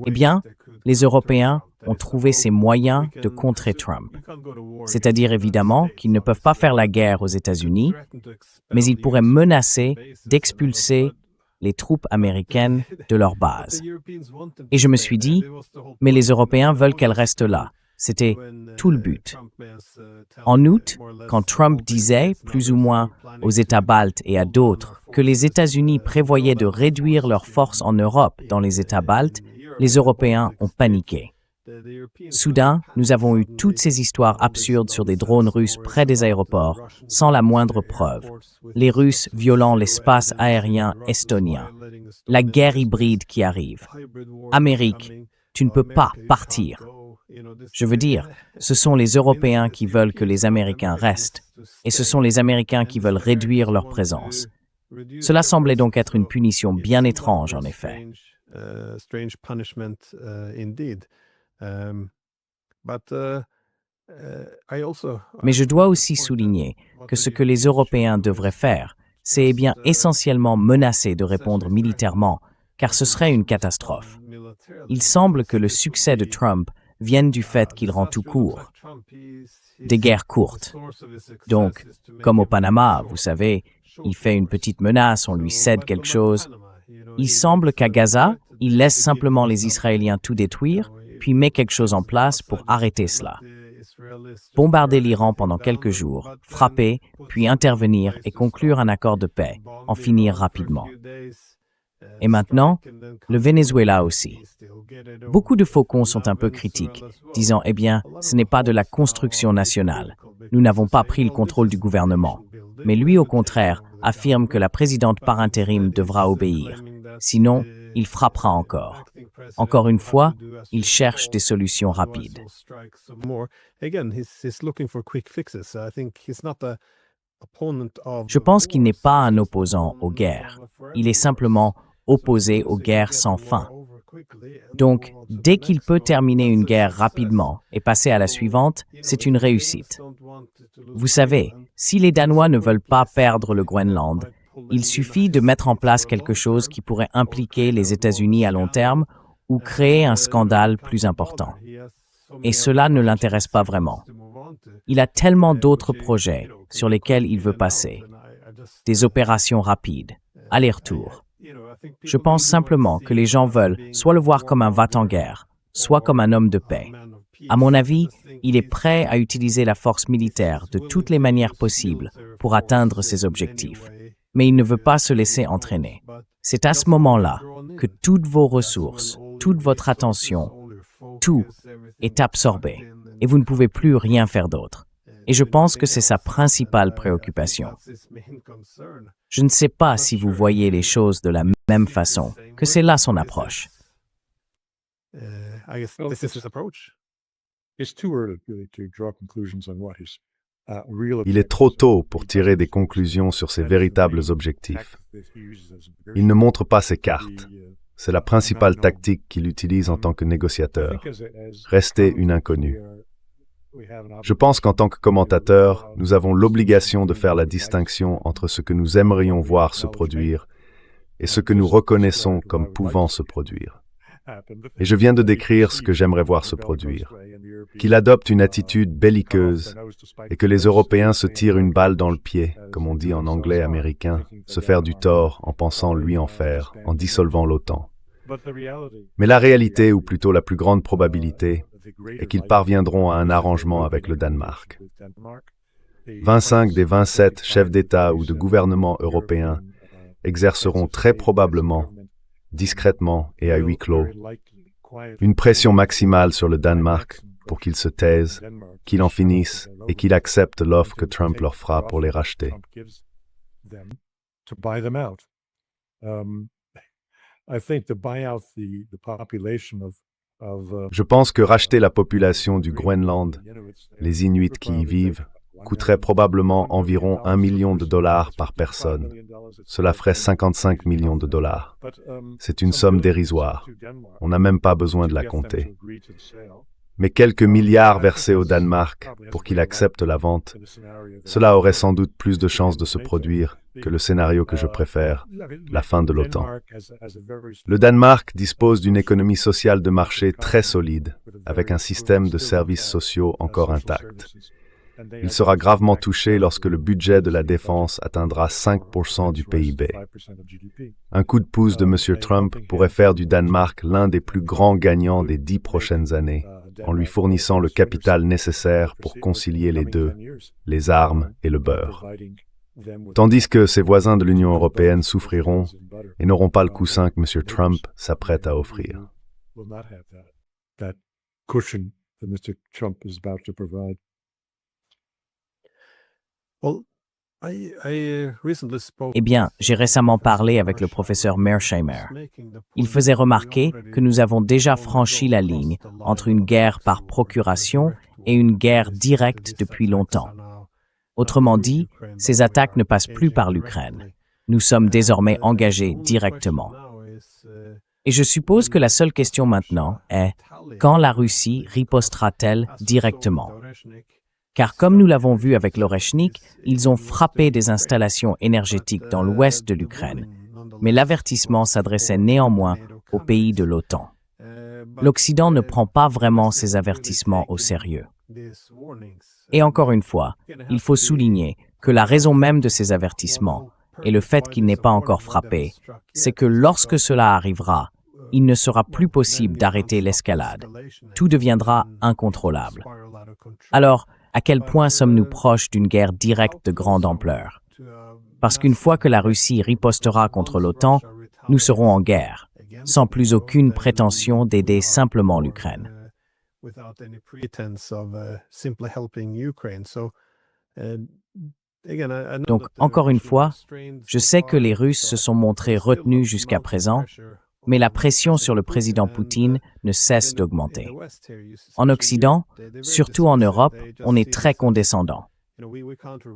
Eh bien, les Européens ont trouvé ces moyens de contrer Trump. C'est-à-dire évidemment qu'ils ne peuvent pas faire la guerre aux États-Unis, mais ils pourraient menacer d'expulser les troupes américaines de leur base. Et je me suis dit, mais les Européens veulent qu'elles restent là. C'était tout le but. En août, quand Trump disait, plus ou moins aux États baltes et à d'autres, que les États-Unis prévoyaient de réduire leurs forces en Europe dans les États baltes, les Européens ont paniqué. Soudain, nous avons eu toutes ces histoires absurdes sur des drones russes près des aéroports, sans la moindre preuve. Les Russes violant l'espace aérien estonien. La guerre hybride qui arrive. Amérique, tu ne peux pas partir. Je veux dire, ce sont les Européens qui veulent que les Américains restent, et ce sont les Américains qui veulent réduire leur présence. Cela semblait donc être une punition bien étrange, en effet. Mais je dois aussi souligner que ce que les Européens devraient faire, c'est bien essentiellement menacer de répondre militairement, car ce serait une catastrophe. Il semble que le succès de Trump vienne du fait qu'il rend tout court. Des guerres courtes. Donc, comme au Panama, vous savez, il fait une petite menace, on lui cède quelque chose. Il semble qu'à Gaza, il laisse simplement les Israéliens tout détruire, puis met quelque chose en place pour arrêter cela. Bombarder l'Iran pendant quelques jours, frapper, puis intervenir et conclure un accord de paix, en finir rapidement. Et maintenant, le Venezuela aussi. Beaucoup de faucons sont un peu critiques, disant « Eh bien, ce n'est pas de la construction nationale. Nous n'avons pas pris le contrôle du gouvernement. » Mais lui, au contraire, affirme que la présidente par intérim devra obéir. Sinon, il frappera encore. Encore une fois, il cherche des solutions rapides. Je pense qu'il n'est pas un opposant aux guerres. Il est simplement opposé aux guerres sans fin. Donc, dès qu'il peut terminer une guerre rapidement et passer à la suivante, c'est une réussite. Vous savez, si les Danois ne veulent pas perdre le Groenland, il suffit de mettre en place quelque chose qui pourrait impliquer les États-Unis à long terme ou créer un scandale plus important. Et cela ne l'intéresse pas vraiment. Il a tellement d'autres projets sur lesquels il veut passer. Des opérations rapides, aller-retour. Je pense simplement que les gens veulent soit le voir comme un va-t-en-guerre, soit comme un homme de paix. À mon avis, il est prêt à utiliser la force militaire de toutes les manières possibles pour atteindre ses objectifs. Mais il ne veut pas se laisser entraîner. C'est à ce moment-là que toutes vos ressources, toute votre attention, tout est absorbé et vous ne pouvez plus rien faire d'autre. Et je pense que c'est sa principale préoccupation. Je ne sais pas si vous voyez les choses de la même façon, que c'est là son approche. Il est trop tôt pour tirer des conclusions sur ses véritables objectifs. Il ne montre pas ses cartes. C'est la principale tactique qu'il utilise en tant que négociateur. Rester une inconnue. Je pense qu'en tant que commentateur, nous avons l'obligation de faire la distinction entre ce que nous aimerions voir se produire et ce que nous reconnaissons comme pouvant se produire. Et je viens de décrire ce que j'aimerais voir se produire. Qu'il adopte une attitude belliqueuse et que les Européens se tirent une balle dans le pied, comme on dit en anglais américain, se faire du tort en pensant lui en faire, en dissolvant l'OTAN. Mais la réalité, ou plutôt la plus grande probabilité, est qu'ils parviendront à un arrangement avec le Danemark. 25 des 27 chefs d'État ou de gouvernement européens exerceront très probablement, discrètement et à huis clos, une pression maximale sur le Danemark pour qu'il se taise, qu'il en finisse et qu'il accepte l'offre que Trump leur fera pour les racheter. Je pense que racheter la population du Groenland, les Inuits qui y vivent, coûterait probablement environ $1 million par personne. Cela ferait 55 millions de dollars. C'est une somme dérisoire. On n'a même pas besoin de la compter. mais quelques milliards versés au Danemark pour qu'il accepte la vente, cela aurait sans doute plus de chances de se produire que le scénario que je préfère, la fin de l'OTAN. Le Danemark dispose d'une économie sociale de marché très solide, avec un système de services sociaux encore intact. Il sera gravement touché lorsque le budget de la défense atteindra 5% du PIB. Un coup de pouce de M. Trump pourrait faire du Danemark l'un des plus grands gagnants des 10 prochaines années, en lui fournissant le capital nécessaire pour concilier les deux, les armes et le beurre. Tandis que ses voisins de l'Union européenne souffriront et n'auront pas le coussin que M. Trump s'apprête à offrir. Eh bien, j'ai récemment parlé avec le professeur Mearsheimer. Il faisait remarquer que nous avons déjà franchi la ligne entre une guerre par procuration et une guerre directe depuis longtemps. Autrement dit, ces attaques ne passent plus par l'Ukraine. Nous sommes désormais engagés directement. Et je suppose que la seule question maintenant est quand la Russie ripostera-t-elle directement ? Car comme nous l'avons vu avec l'Oreshnik, ils ont frappé des installations énergétiques dans l'ouest de l'Ukraine. Mais l'avertissement s'adressait néanmoins aux pays de l'OTAN. L'Occident ne prend pas vraiment ces avertissements au sérieux. Et encore une fois, il faut souligner que la raison même de ces avertissements, et le fait qu'il n'ait pas encore frappé, c'est que lorsque cela arrivera, il ne sera plus possible d'arrêter l'escalade. Tout deviendra incontrôlable. Alors, à quel point sommes-nous proches d'une guerre directe de grande ampleur? Parce qu'une fois que la Russie ripostera contre l'OTAN, nous serons en guerre, sans plus aucune prétention d'aider simplement l'Ukraine. Donc, encore une fois, je sais que les Russes se sont montrés retenus jusqu'à présent, mais la pression sur le président Poutine ne cesse d'augmenter. En Occident, surtout en Europe, on est très condescendant.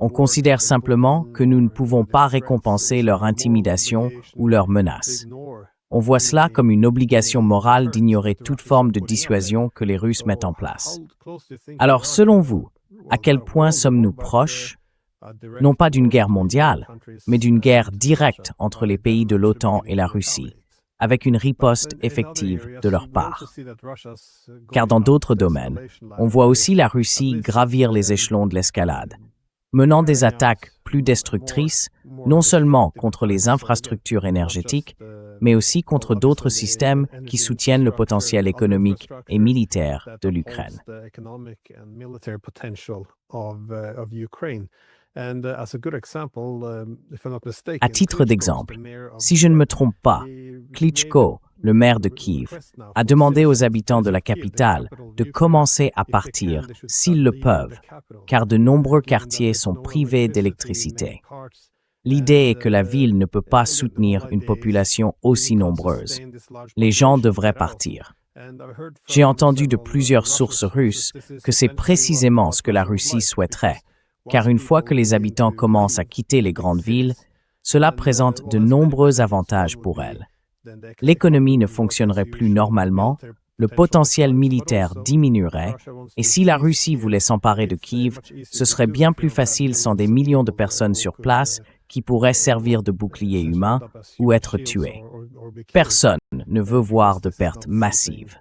On considère simplement que nous ne pouvons pas récompenser leur intimidation ou leurs menaces. On voit cela comme une obligation morale d'ignorer toute forme de dissuasion que les Russes mettent en place. Alors, selon vous, à quel point sommes-nous proches, non pas d'une guerre mondiale, mais d'une guerre directe entre les pays de l'OTAN et la Russie, avec une riposte effective de leur part? Car dans d'autres domaines, on voit aussi la Russie gravir les échelons de l'escalade, menant des attaques plus destructrices, non seulement contre les infrastructures énergétiques, mais aussi contre d'autres systèmes qui soutiennent le potentiel économique et militaire de l'Ukraine. À titre d'exemple, si je ne me trompe pas, Klitschko, le maire de Kiev, a demandé aux habitants de la capitale de commencer à partir s'ils le peuvent, car de nombreux quartiers sont privés d'électricité. L'idée est que la ville ne peut pas soutenir une population aussi nombreuse. Les gens devraient partir. J'ai entendu de plusieurs sources russes que c'est précisément ce que la Russie souhaiterait, car une fois que les habitants commencent à quitter les grandes villes, cela présente de nombreux avantages pour elles. L'économie ne fonctionnerait plus normalement, le potentiel militaire diminuerait, et si la Russie voulait s'emparer de Kiev, ce serait bien plus facile sans des millions de personnes sur place qui pourraient servir de bouclier humain ou être tuées. Personne ne veut voir de pertes massives.